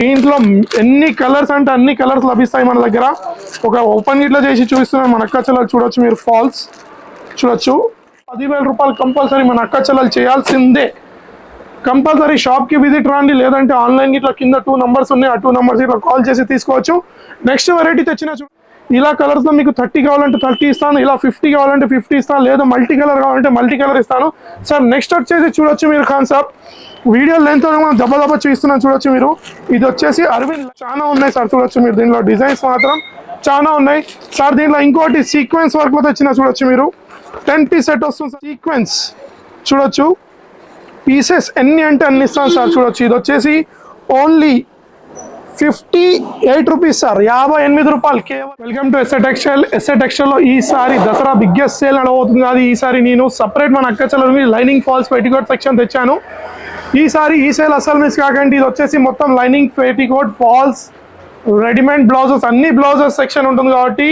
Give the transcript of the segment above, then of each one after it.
దీంట్లో ఎన్ని కలర్స్ అంటే అన్ని కలర్స్ లభిస్తాయి మన దగ్గర. ఒక ఓపెన్ గిట్లా చేసి చూపిస్తున్నాను. మన అక్క చెల్లెలు చూడొచ్చు, మీరు ఫాల్స్ చూడొచ్చు. 10,000 రూపాయలు కంపల్సరీ మన అక్క చెల్లెలు చేయాల్సిందే. కంపల్సరీ షాప్కి విజిట్ రండి, లేదంటే ఆన్లైన్ ఇట్లా కింద 2 numbers ఉన్నాయి, ఆ 2 numbers ఇట్లా కాల్ చేసి తీసుకోవచ్చు. నెక్స్ట్ వెరైటీ తెచ్చిన ఇలా కలర్స్లో మీకు 30 కావాలంటే 30 ఇస్తాను, ఇలా 50 కావాలంటే 50 ఇస్తాను, లేదా మల్టీ కలర్ కావాలంటే మల్టీ కలర్ ఇస్తాను సార్. నెక్స్ట్ వచ్చేసి చూడొచ్చు మీరు ఖాన్ సాబ్, వీడియో లెంత్ మనం దెబ్బ చూస్తున్నాను చూడొచ్చు మీరు. ఇది వచ్చేసి అరవింద్, చాలా ఉన్నాయి సార్ చూడొచ్చు మీరు. దీనిలో డిజైన్స్ మాత్రం చాలా ఉన్నాయి సార్. దీంట్లో ఇంకోటి సీక్వెన్స్ వర్క్లో తెచ్చిన చూడొచ్చు మీరు. 10 piece సెట్ వస్తుంది సీక్వెన్స్ చూడొచ్చు. పీసెస్ ఎన్ని అంటే అన్ని ఇస్తాను సార్ చూడొచ్చు. ఇది వచ్చేసి ఓన్లీ 58 రూపీస్ సార్, 58 రూపాయలు కేవలం. Welcome to SA textile. SA టెక్స్టైల్లో ఈసారి దసరా బిగ్గెస్ట్ సేల్ నడవబోతుంది. అది ఈసారి నేను సపరేట్ మన అక్క చెల్లెలు లైనింగ్ ఫాల్స్ పెట్టికోట్ సెక్షన్ తెచ్చాను. ఈసారి ఈ సేల్ అసలు మిస్ కాకండి. ఇది వచ్చేసి మొత్తం lining, petticoat, falls, readymade blouses, అన్ని బ్లౌజెస్ సెక్షన్ ఉంటుంది. కాబట్టి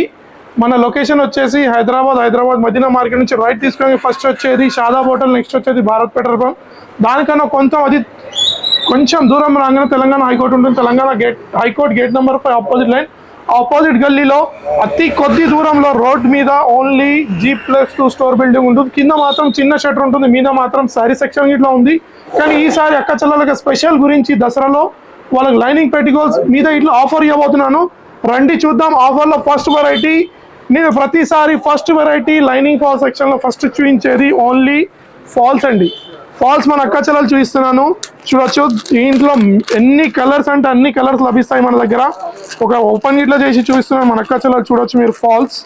మన లొకేషన్ వచ్చేసి హైదరాబాద్ మదీనా మార్కెట్ నుంచి రైట్ తీసుకొని ఫస్ట్ వచ్చేది షాదాబ్ హోటల్, నెక్స్ట్ వచ్చేది భారత్ పెట్రోల్ పంప్. దానికన్నా కొంచెం దూరం రాగానే తెలంగాణ హైకోర్టు ఉంటుంది. Telangana high court gate number 5 opposite line, opposite గల్లీలో అతి కొద్ది దూరంలో రోడ్ మీద ఓన్లీ G+2 స్టోర్ బిల్డింగ్ ఉంటుంది. కింద మాత్రం చిన్న షట్టర్ ఉంటుంది, మీద మాత్రం శారీ సెక్షన్ ఇట్లా ఉంది. కానీ ఈసారి అక్క చెల్లెలకి స్పెషల్ గురించి దసరాలో వాళ్ళకి లైనింగ్ పెట్టికోల్స్ మీద ఇట్లా ఆఫర్ ఇవ్వబోతున్నాను. రండి చూద్దాం. ఆఫర్లో ఫస్ట్ వెరైటీ, నేను ప్రతిసారి ఫస్ట్ వెరైటీ లైనింగ్ ఫాల్ సెక్షన్లో ఫస్ట్ చూపించేది ఓన్లీ ఫాల్స్ అండి. ఫాల్స్ మన అక్క చెల్లెలు చూపిస్తున్నాను చూడొచ్చు. దీంట్లో ఎన్ని కలర్స్ అంటే అన్ని కలర్స్ లభిస్తాయి మన దగ్గర. ఒక ఓపెన్ గిట్లా చేసి చూపిస్తున్నాను. మన అక్క చెల్లెలు చూడొచ్చు, మీరు ఫాల్స్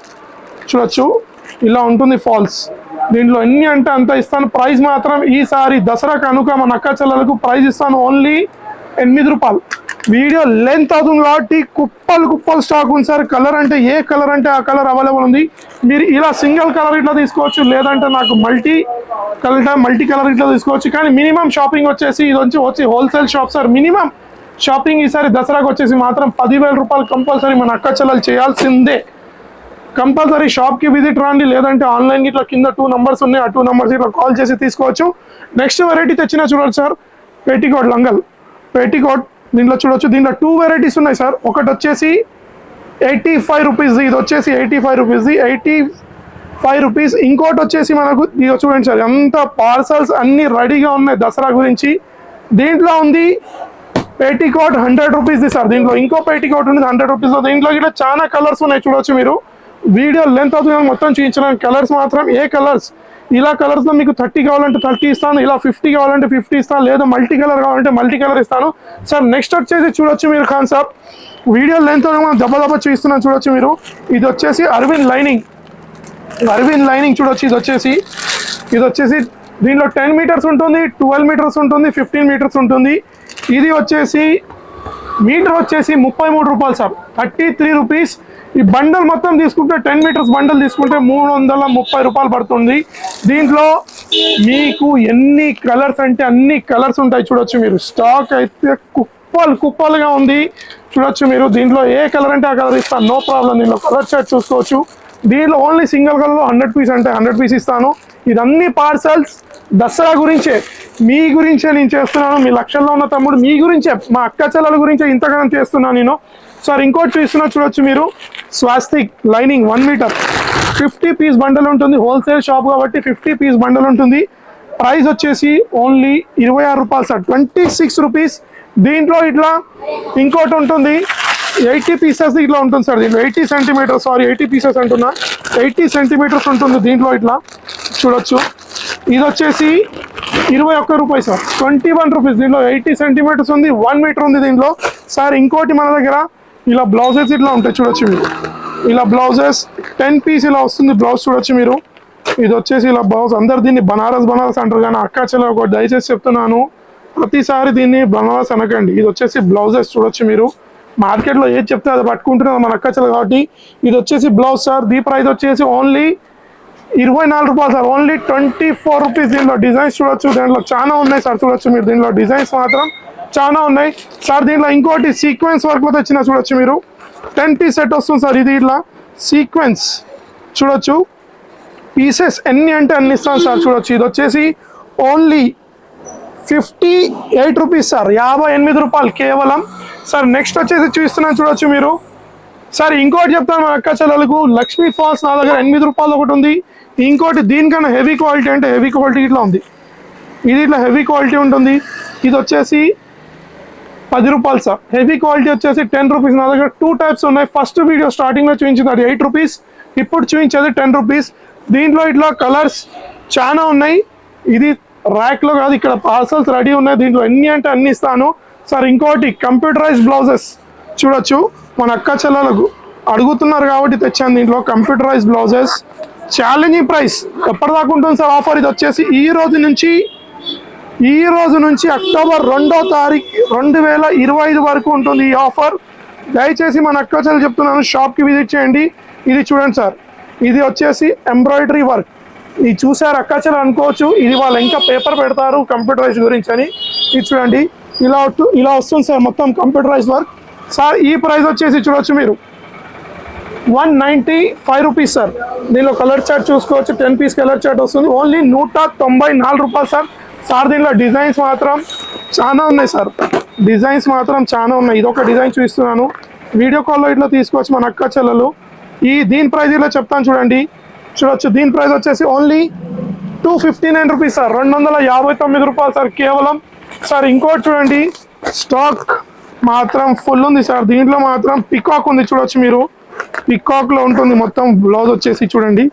చూడొచ్చు. ఇలా ఉంటుంది ఫాల్స్. దీంట్లో ఎన్ని అంటే అంత ఇస్తాను. ప్రైస్ మాత్రం ఈసారి దసరా కనుక మన అక్క చెల్లెలకు ప్రైస్ ఇస్తాను ఓన్లీ 8 రూపాయలు. వీడియో లెంత్ అవుతుంది కాబట్టి కుప్పలు స్టాక్ ఉంది సార్. కలర్ అంటే ఏ కలర్ అంటే ఆ కలర్ అవైలబుల్ ఉంది. మీరు ఇలా సింగిల్ కలర్ ఇట్లా తీసుకోవచ్చు, లేదంటే నాకు మల్టీ కలర్ ఇట్లా తీసుకోవచ్చు. కానీ మినిమం షాపింగ్ వచ్చేసి ఇది వచ్చి wholesale shop sir. Minimum shopping ఈసారి దసరాకు వచ్చేసి మాత్రం 10,000 రూపాయలు కంపల్సరీ మన అక్క చెల్లెలు చేయాల్సిందే. కంపల్సరీ షాప్కి విజిట్ రండి, లేదంటే ఆన్లైన్ ఇట్లా కింద 2 numbers ఉన్నాయి, ఆ 2 numbers ఇట్లా కాల్ చేసి తీసుకోవచ్చు. నెక్స్ట్ వెరైటీ తెచ్చిన చూడొచ్చు సార్, పెట్టికోట్ లంగల్, పెట్టికోట్. దీంట్లో చూడొచ్చు, దీంట్లో 2 varieties ఉన్నాయి సార్. ఒకటి వచ్చేసి 85 రూపీస్, ఇది వచ్చేసి 85 రూపీస్, 85 రూపీస్. ఇంకోటి వచ్చేసి మనకు ఇది చూడండి సార్, ఎంత పార్సల్స్ అన్ని రెడీగా ఉన్నాయి దసరా గురించి. దీంట్లో ఉంది పెట్టికోట్ 100 రూపీస్ది సార్. దీంట్లో ఇంకో పెట్టికోట్ ఉంది 100 రూపీస్. దీంట్లో ఇట్లా చాలా కలర్స్ ఉన్నాయి చూడొచ్చు మీరు. వీడియో లెంత్ అవుతుంది మొత్తం చూపించడానికి. కలర్స్ మాత్రం ఏ కలర్స్, ఇలా కలర్స్లో మీకు 30 కావాలంటే 30 ఇస్తాను, ఇలా 50 కావాలంటే 50 ఇస్తాను, లేదా మల్టీ కలర్ కావాలంటే మల్టీ కలర్ ఇస్తాను సార్. నెక్స్ట్ వచ్చేసి చూడొచ్చు మీరు ఖాన్ సాబ్, వీడియో లెంత్ మనం దెబ్బ చూపిస్తున్నాను చూడొచ్చు మీరు. ఇది వచ్చేసి అరవింద్ లైనింగ్ చూడొచ్చు. ఇది వచ్చేసి దీనిలో 10 meters ఉంటుంది, 12 meters ఉంటుంది, 15 meters ఉంటుంది. ఇది వచ్చేసి మీటర్ వచ్చేసి 33 రూపాయలు సార్, 33 రూపీస్. ఈ బండల్ మొత్తం తీసుకుంటే 10 meters బండల్ తీసుకుంటే 330 రూపాయలు పడుతుంది. దీంట్లో మీకు ఎన్ని కలర్స్ అంటే అన్ని కలర్స్ ఉంటాయి చూడొచ్చు మీరు. స్టాక్ అయితే కుప్పలుగా ఉంది చూడొచ్చు మీరు. దీంట్లో ఏ కలర్ అంటే ఆ కలర్ ఇస్తాను, నో ప్రాబ్లం. దీంట్లో కలర్ షర్ట్ చూసుకోవచ్చు. దీంట్లో ఓన్లీ సింగిల్ కలర్లో 100 పీస్ అంటే 100 పీస్ ఇస్తాను. ఇదన్నీ పార్సల్స్ దసరా గురించే, మీ గురించే నేను చేస్తున్నాను. మీ లక్షల్లో ఉన్న తమ్ముడు మీ గురించే, మా అక్క చెల్లెల గురించే ఇంతగానం చేస్తున్నాను నేను సార్. ఇంకోటి చూస్తున్నా చూడొచ్చు మీరు, swastik lining 1 meter 50 piece bundle ఉంటుంది. హోల్సేల్ షాప్ కాబట్టి 50 piece బండల్ ఉంటుంది. ప్రైస్ వచ్చేసి ఓన్లీ 26 రూపాయలు సార్, 26 రూపీస్. దీంట్లో ఇట్లా ఇంకోటి ఉంటుంది 80 pieces ఇట్లా ఉంటుంది సార్. దీంట్లో 80 centimeters, సారీ 80 pieces అంటున్నా, 80 centimeters ఉంటుంది దీంట్లో ఇట్లా చూడొచ్చు. ఇది వచ్చేసి 21 రూపాయి సార్, 21 రూపీస్. దీంట్లో 80 centimeters ఉంది, 1 meter ఉంది దీంట్లో సార్. ఇంకోటి మన దగ్గర ఇలా బ్లౌజెస్ ఇట్లా ఉంటాయి చూడొచ్చు మీరు. ఇలా బ్లౌజెస్ 10 piece ఇలా వస్తుంది బ్లౌజ్ చూడొచ్చు మీరు. ఇది వచ్చేసి ఇలా బ్లౌజ్. అందరు దీన్ని బనారస్ అంటారు, కానీ అక్క చెల్లెలు ఒకటి దయచేసి చెప్తున్నాను, ప్రతిసారి దీన్ని బనారస్ అనకండి. ఇది వచ్చేసి బ్లౌజెస్ చూడొచ్చు మీరు. మార్కెట్లో ఏది చెప్తే అది పట్టుకుంటున్నారు మన అక్క చెల్లెలు కాబట్టి. ఇది వచ్చేసి బ్లౌజ్ సార్. దీ ప్రైస్ వచ్చేసి ఓన్లీ 24 రూపాయలు సార్, ఓన్లీ 24 రూపీస్. దీంట్లో డిజైన్స్ చూడొచ్చు, దీంట్లో చాలా ఉన్నాయి సార్ చూడొచ్చు మీరు. దీంట్లో డిజైన్స్ మాత్రం చాలా ఉన్నాయి సార్. దీంట్లో ఇంకోటి సీక్వెన్స్ వర్క్లో తెచ్చిన చూడొచ్చు మీరు. 10 piece సెట్ వస్తుంది సార్. ఇది ఇట్లా సీక్వెన్స్ చూడొచ్చు. పీసెస్ ఎన్ని అంటే అన్ని ఇస్తాను సార్ చూడొచ్చు. ఇది వచ్చేసి ఓన్లీ 58 రూపీస్ సార్, 58 రూపాయలు కేవలం. సార్ నెక్స్ట్ వచ్చేసి చూస్తున్నాను చూడొచ్చు మీరు. సార్ ఇంకోటి చెప్తాను మన అక్క చెల్లెలకు, లక్ష్మీ ఫాల్స్ నా దగ్గర 8 రూపాయలు ఒకటి ఉంది. ఇంకోటి దీనికన్నా హెవీ క్వాలిటీ అంటే హెవీ క్వాలిటీ ఇట్లా ఉంది, ఇది ఇట్లా హెవీ క్వాలిటీ ఉంటుంది. ఇది వచ్చేసి 10 రూపాయలు సార్. హెవీ క్వాలిటీ వచ్చేసి 10 రూపీస్. నా దగ్గర 2 టైప్స్ ఉన్నాయి. ఫస్ట్ వీడియో స్టార్టింగ్లో చూపించింది అది 8 రూపీస్, ఇప్పుడు చూపించేది 10 రూపీస్. దీంట్లో ఇట్లా కలర్స్ చాలా ఉన్నాయి. ఇది ర్యాక్లో కాదు, ఇక్కడ పార్సల్స్ రెడీ ఉన్నాయి. దీంట్లో ఎన్ని అంటే అన్ని ఇస్తాను సార్. ఇంకోటి కంప్యూటరైజ్డ్ బ్లౌజెస్ చూడొచ్చు, మన అక్క చెల్లెలకు అడుగుతున్నారు కాబట్టి తెచ్చాను. దీంట్లో కంప్యూటరైజ్డ్ బ్లౌజెస్ ఛాలెంజింగ్ ప్రైస్ ఎప్పటిదాకా ఉంటుంది సార్ ఆఫర్. ఇది వచ్చేసి ఈ రోజు నుంచి అక్టోబర్ 2వ తారీఖు 2025 వరకు ఉంటుంది ఈ ఆఫర్. దయచేసి మన అక్క చెల్లెలు చెప్తున్నాను, షాప్కి విజిట్ చేయండి. ఇది చూడండి సార్, ఇది వచ్చేసి ఎంబ్రాయిడరీ వర్క్. ఇది చూసారు అక్క చెల్లెలు అనుకోవచ్చు, ఇది వాళ్ళు ఇంకా పేపర్ పెడతారు కంప్యూటరైజ్ గురించి అని. ఇది చూడండి, ఇలా వస్తుంది సార్ మొత్తం కంప్యూటరైజ్ వర్క్. సార్ ఈ ప్రైస్ వచ్చేసి చూడొచ్చు మీరు 195 రూపీస్ సార్. దీనిలో కలర్ చార్ట్ చూసుకోవచ్చు, 10 పీస్ కలర్ చార్ట్ వస్తుంది. ఓన్లీ 194 రూపాయలు సార్. సార్ దీనిలో డిజైన్స్ మాత్రం చాలా ఉన్నాయి సార్, డిజైన్స్ మాత్రం చాలా ఉన్నాయి. ఇదొక డిజైన్ చూపిస్తున్నాను, వీడియో కాల్లో ఇట్లా తీసుకోవచ్చు మన అక్క చెల్లెలు. దీని ప్రైస్ ఇలా చెప్తాను చూడండి, చూడొచ్చు. దీని ప్రైస్ వచ్చేసి ఓన్లీ 259 రూపీస్ సార్, 259 రూపాయలు సార్ కేవలం. సార్ ఇంకోటి చూడండి, స్టాక్ మాత్రం ఫుల్ ఉంది సార్. దీంట్లో మాత్రం పికాక్ ఉంది చూడొచ్చు మీరు, పికాక్లో ఉంటుంది మొత్తం బ్లౌజ్ వచ్చేసి. చూడండి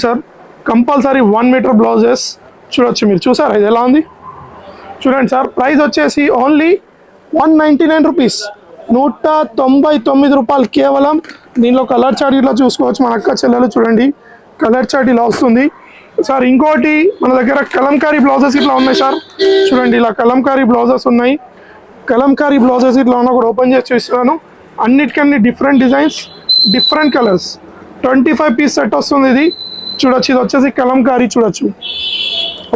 సార్, కంపల్సరీ 1 మీటర్ బ్లౌజెస్ చూడొచ్చు మీరు. చూసారా ఇది ఎలా ఉంది చూడండి సార్. ప్రైస్ వచ్చేసి ఓన్లీ 199 రూపీస్, 199 రూపాయలు కేవలం. దీనిలో కలర్ చార్ట్ ఇట్లా చూసుకోవచ్చు మన అక్క చెల్లెలు. చూడండి కలర్ చార్ట్ ఇలా వస్తుంది సార్. ఇంకోటి మన దగ్గర కలంకారీ బ్లౌజెస్ ఇట్లా ఉన్నాయి సార్. చూడండి ఇలా కలంకారీ బ్లౌజెస్ ఉన్నాయి. కలంకారీ బ్లౌజెస్ ఇట్లా ఉన్నా కూడా ఓపెన్ చేసి చూస్తున్నాను. అన్నిటికన్నీ different designs, different colours. 25 piece set వస్తుంది ఇది చూడొచ్చు. ఇది వచ్చేసి కలంకారీ చూడొచ్చు,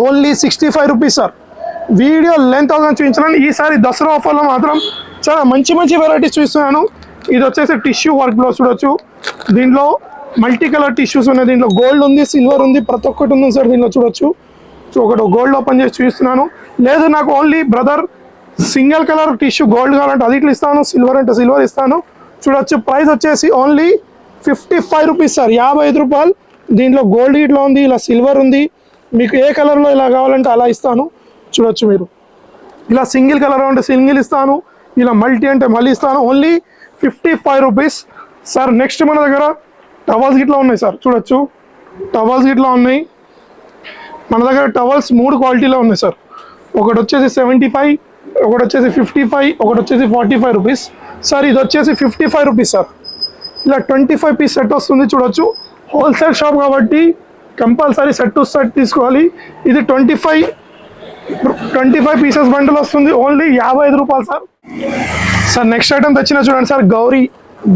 only 65 rupees sir. Video length అవుతుంది చూపించాను. ఈసారి దసరా ఆఫర్లో మాత్రం చాలా మంచి వెరైటీస్ చూస్తున్నాను. ఇది వచ్చేసి టిష్యూ వర్క్ బ్లౌజ్ చూడొచ్చు. దీంట్లో మల్టీ కలర్ టిష్యూస్ ఉన్నాయి. దీంట్లో గోల్డ్ ఉంది, సిల్వర్ ఉంది, ప్రతి ఒక్కటి ఉంది సార్ దీంట్లో చూడొచ్చు. ఒకటి గోల్డ్ ఓపెన్ చేసి చూపిస్తున్నాను. లేదు నాకు only brother single colour tissue gold కావాలంటే అది ఇట్లా ఇస్తాను, సిల్వర్ అంటే సిల్వర్ ఇస్తాను చూడొచ్చు. ప్రైస్ వచ్చేసి ఓన్లీ 55 రూపీస్ సార్, 55 రూపాయలు. దీంట్లో గోల్డ్ ఇట్లా ఉంది, ఇలా సిల్వర్ ఉంది. మీకు ఏ కలర్లో ఇలా కావాలంటే అలా ఇస్తాను చూడొచ్చు మీరు. ఇలా సింగిల్ కలర్ అంటే సింగిల్ ఇస్తాను, ఇలా మల్టీ అంటే మళ్ళీ ఇస్తాను. Only 55 rupees sir. నెక్స్ట్ మన దగ్గర టవల్స్ గిట్లా ఉన్నాయి సార్ చూడొచ్చు. టవల్స్ గిట్లా ఉన్నాయి మన దగ్గర. టవల్స్ 3 క్వాలిటీలో ఉన్నాయి సార్. ఒకటి వచ్చేసి 75, ఒకటి వచ్చేసి 55, ఒకటి వచ్చేసి 45 రూపీస్ సార్. ఇది వచ్చేసి 55 రూపీస్ సార్. ఇలా 25 పీస్ సెట్ వస్తుంది చూడొచ్చు. హోల్సేల్ షాప్ కాబట్టి కంపల్సరీ సెట్ టు సెట్ తీసుకోవాలి. ఇది 25 పీసెస్ బండిల్ వస్తుంది, ఓన్లీ 55 రూపాయలు సార్. సార్ నెక్స్ట్ ఐటమ్ తెచ్చిన చూడండి సార్, గౌరీ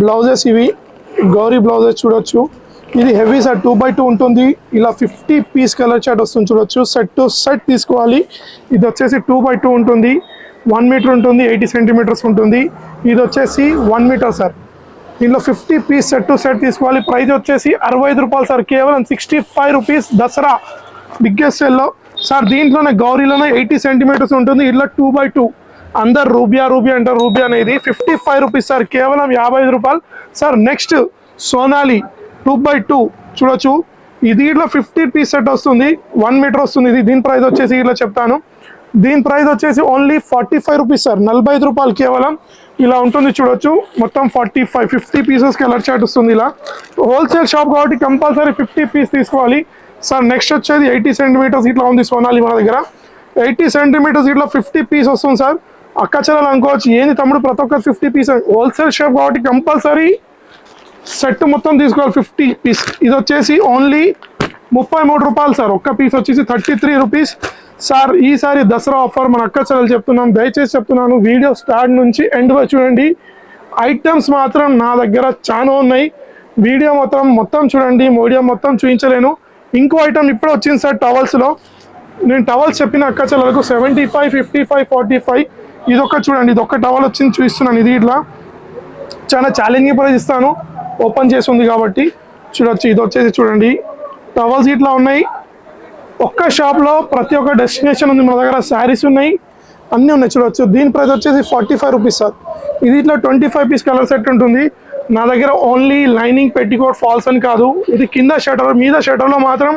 బ్లౌజెస్. ఇవి గౌరీ బ్లౌజెస్ చూడొచ్చు. ఇది హెవీ సార్, 2x2 ఉంటుంది. ఇలా 50 పీస్ కలర్ చార్ట్ వస్తుంది చూడొచ్చు. సెట్ టు సెట్ తీసుకోవాలి. ఇది వచ్చేసి 2x2 ఉంటుంది, 1 మీటర్ ఉంటుంది, 80 సెంటీమీటర్స్ ఉంటుంది. ఇది వచ్చేసి 1 మీటర్ సార్. దీనిలో 50 పీస్ సెట్ టు సెట్ తీసుకోవాలి. ప్రైస్ వచ్చేసి 65 రూపాయలు సార్, కేవలం 65 రూపీస్ దసరా బిగ్గెస్ట్ సెల్లో సార్. దీంట్లోనే గౌరీలోనే 80 సెంటీమీటర్స్ ఉంటుంది. ఇట్లా 2x2 అందరు రూబియా అంటారు. రూబియా అనేది 55 రూపీస్ సార్, కేవలం 55 రూపాయలు సార్. నెక్స్ట్ సోనాలి 2x2 చూడొచ్చు. ఇది ఇట్లా 50 పీస్ సెట్ వస్తుంది, 1 మీటర్ వస్తుంది. ఇది దీని ప్రైస్ వచ్చేసి ఇట్లా చెప్తాను. దీని ప్రైస్ వచ్చేసి ఓన్లీ 45 రూపీస్ సార్, 45 రూపాయలు కేవలం. ఇలా ఉంటుంది చూడొచ్చు. మొత్తం 50 పీసెస్ కలర్ చార్ట్ వస్తుంది. ఇలా హోల్సేల్ షాప్ కాబట్టి కంపల్సరీ 50 పీస్ తీసుకోవాలి సార్. నెక్స్ట్ వచ్చేది 80 సెంటీమీటర్స్ ఇట్లా ఉంది సోనాలి మన దగ్గర. 80 సెంటీమీటర్స్ ఇట్లా 50 పీస్ వస్తుంది సార్. అక్క చెల్లెలు అనుకోవచ్చు, ఏంది తమ్ముడు ప్రతి ఒక్కరు 50 పీస్. హోల్సేల్ షాప్ కాబట్టి కంపల్సరీ సెట్ మొత్తం తీసుకోవాలి 50 పీస్. ఇది వచ్చేసి ఓన్లీ 33 రూపాయలు సార్. ఒక్క పీస్ వచ్చేసి 33 రూపీస్ సార్. ఈసారి దసరా ఆఫర్ మన అక్క చెల్లెలు చెప్తున్నాం, దయచేసి చెప్తున్నాను. వీడియో స్టార్ట్ నుంచి ఎండ్ వరకు చూడండి. ఐటమ్స్ మాత్రం నా దగ్గర చాలా ఉన్నాయి. వీడియో మొత్తం చూడండి, వీడియో మొత్తం చూపించలేను. ఇంకో ఐటమ్ ఇప్పుడు వచ్చింది సార్ టవల్స్లో. నేను టవల్స్ చెప్పిన అక్క చెల్లెలకు 75, 55, 45. ఇదొక్క చూడండి, ఇదొక్క టవల్ వచ్చింది చూపిస్తున్నాను. ఇది ఇట్లా చాలా ఛాలెంజింగ్ ప్రైస్ ఇస్తాను, ఓపెన్ చేసి ఉంది కాబట్టి చూడొచ్చు. ఇది వచ్చేసి చూడండి, టవల్స్ ఇట్లా ఉన్నాయి. ఒక్క షాప్లో ప్రతి ఒక్క డెస్టినేషన్ ఉంది మన దగ్గర. శారీస్ ఉన్నాయి, అన్నీ ఉన్నాయి చూడవచ్చు. దీని ప్రైస్ వచ్చేసి 45 రూపీస్ సార్. ఇది ఇట్లా 25 పీస్ కలర్ సెట్ ఉంటుంది. నా దగ్గర ఓన్లీ లైనింగ్ పెట్టికోట్ ఫాల్స్ అని కాదు, ఇది కింద షటర్ మీద షటర్లో మాత్రం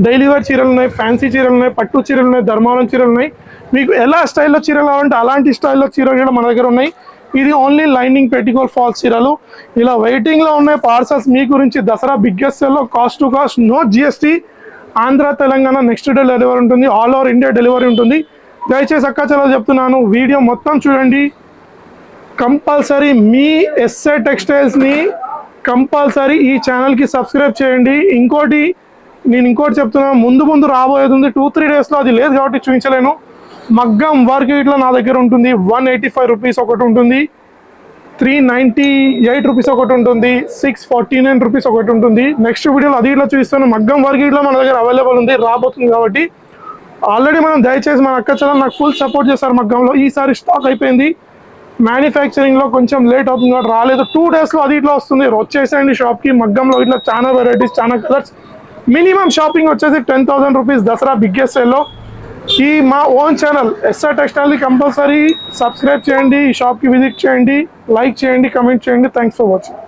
డైలీ వేర్ చీరలు ఉన్నాయి, ఫ్యాన్సీ చీరలు ఉన్నాయి, పట్టు చీరలు ఉన్నాయి, ధర్మవరం చీరలు ఉన్నాయి. మీకు ఎలా స్టైల్లో చీరలు కావాలంటే అలాంటి స్టైల్లో చీరలు కూడా మన దగ్గర ఉన్నాయి. ఇది ఓన్లీ లైనింగ్ పెట్టికోట్ ఫాల్స్ చీరలు. ఇలా వెయిటింగ్లో ఉన్నాయి పార్సల్స్ మీ గురించి. దసరా బిగ్గెస్ట్ సేల్లో cost to cost, no GST. Andhra Telangana next day delivery ఉంటుంది, ఆల్ ఓవర్ ఇండియా డెలివరీ ఉంటుంది. దయచేసి అక్క చెల్లెలు చెప్తున్నాను, వీడియో మొత్తం చూడండి. కంపల్సరీ మీ ఎస్ఏ టెక్స్టైల్స్ని కంపల్సరీ ఈ ఛానల్కి సబ్స్క్రైబ్ చేయండి. నేను ఇంకోటి చెప్తున్నాను, ముందు రాబోయేది ఉంది. 2-3 డేస్లో అది లేదు కాబట్టి చూపించలేను. మగ్గం వర్క్ ఇట్లా నా దగ్గర ఉంటుంది. 185 రూపీస్ ఒకటి ఉంటుంది, 398 రూపీస్ ఒకటి ఉంటుంది, 649 రూపీస్ ఒకటి ఉంటుంది. నెక్స్ట్ వీడియోలో అది ఇట్లా చూపిస్తాను. మగ్గం వర్క్ ఇట్లా మన దగ్గర అవైలబుల్ ఉంది, రాబోతుంది కాబట్టి ఆల్రెడీ మనం దయచేసి మన అక్క చెల్లెలు నాకు ఫుల్ సపోర్ట్ చేస్తారు మగ్గంలో. ఈసారి స్టాక్ అయిపోయింది, మ్యానుఫ్యాక్చరింగ్లో కొంచెం లేట్ అవుతుంది కాబట్టి రాలేదు. 2 డేస్లో అది ఇట్లా వస్తుంది. వచ్చేసేయండి షాప్కి. మగ్గంలో ఇట్లా చాలా వెరైటీస్, చాలా కలర్స్. మినిమం షాపింగ్ వచ్చేసి 10,000 రూపీస్ దసరా బిగ్గెస్ట్ సేల్లో. ఈ మా ఓన్ ఛానల్ ఎస్ఆర్ టెక్స్టైల్ని కంపల్సరీ సబ్స్క్రైబ్ చేయండి, ఈ షాప్కి విజిట్ చేయండి, లైక్ చేయండి, కమెంట్ చేయండి. Thanks for watching.